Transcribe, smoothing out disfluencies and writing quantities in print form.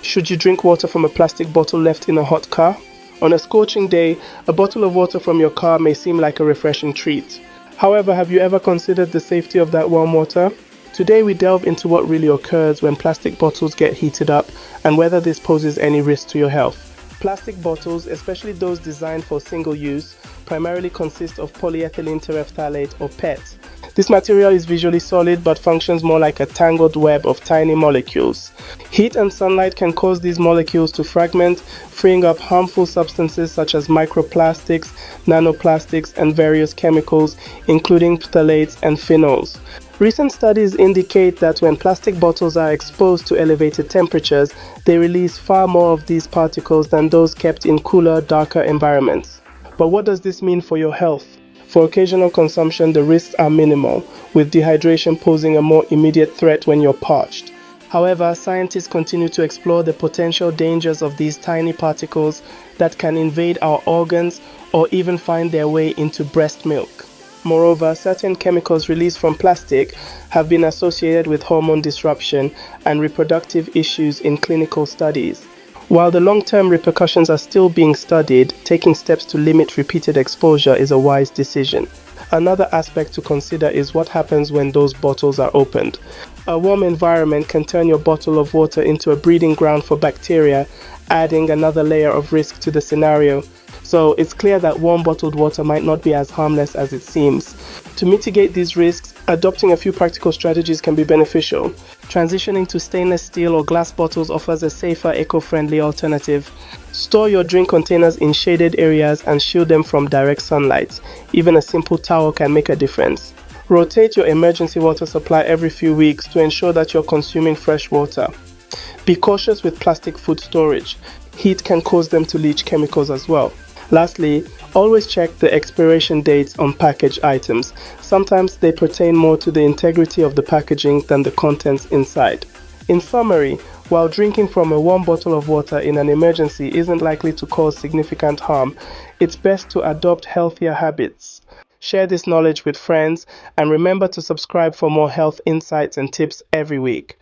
Should you drink water from a plastic bottle left in a hot car? On a scorching day, a bottle of water from your car may seem like a refreshing treat. However, have you ever considered the safety of that warm water? Today we delve into what really occurs when plastic bottles get heated up and whether this poses any risk to your health. Plastic bottles, especially those designed for single use, primarily consist of polyethylene terephthalate or PET. This material is visually solid but functions more like a tangled web of tiny molecules. Heat and sunlight can cause these molecules to fragment, freeing up harmful substances such as microplastics, nanoplastics, and various chemicals, including phthalates and phenols. Recent studies indicate that when plastic bottles are exposed to elevated temperatures, they release far more of these particles than those kept in cooler, darker environments. But what does this mean for your health? For occasional consumption, the risks are minimal, with dehydration posing a more immediate threat when you're parched. However, scientists continue to explore the potential dangers of these tiny particles that can invade our organs or even find their way into breast milk. Moreover, certain chemicals released from plastic have been associated with hormone disruption and reproductive issues in clinical studies. While the long-term repercussions are still being studied, taking steps to limit repeated exposure is a wise decision. Another aspect to consider is what happens when those bottles are opened. A warm environment can turn your bottle of water into a breeding ground for bacteria, adding another layer of risk to the scenario. So it's clear that warm bottled water might not be as harmless as it seems. To mitigate these risks, adopting a few practical strategies can be beneficial. Transitioning to stainless steel or glass bottles offers a safer, eco-friendly alternative. Store your drink containers in shaded areas and shield them from direct sunlight. Even a simple towel can make a difference. Rotate your emergency water supply every few weeks to ensure that you're consuming fresh water. Be cautious with plastic food storage. Heat can cause them to leach chemicals as well. Lastly, always check the expiration dates on packaged items. Sometimes they pertain more to the integrity of the packaging than the contents inside. In summary, while drinking from a warm bottle of water in an emergency isn't likely to cause significant harm, it's best to adopt healthier habits. Share this knowledge with friends and remember to subscribe for more health insights and tips every week.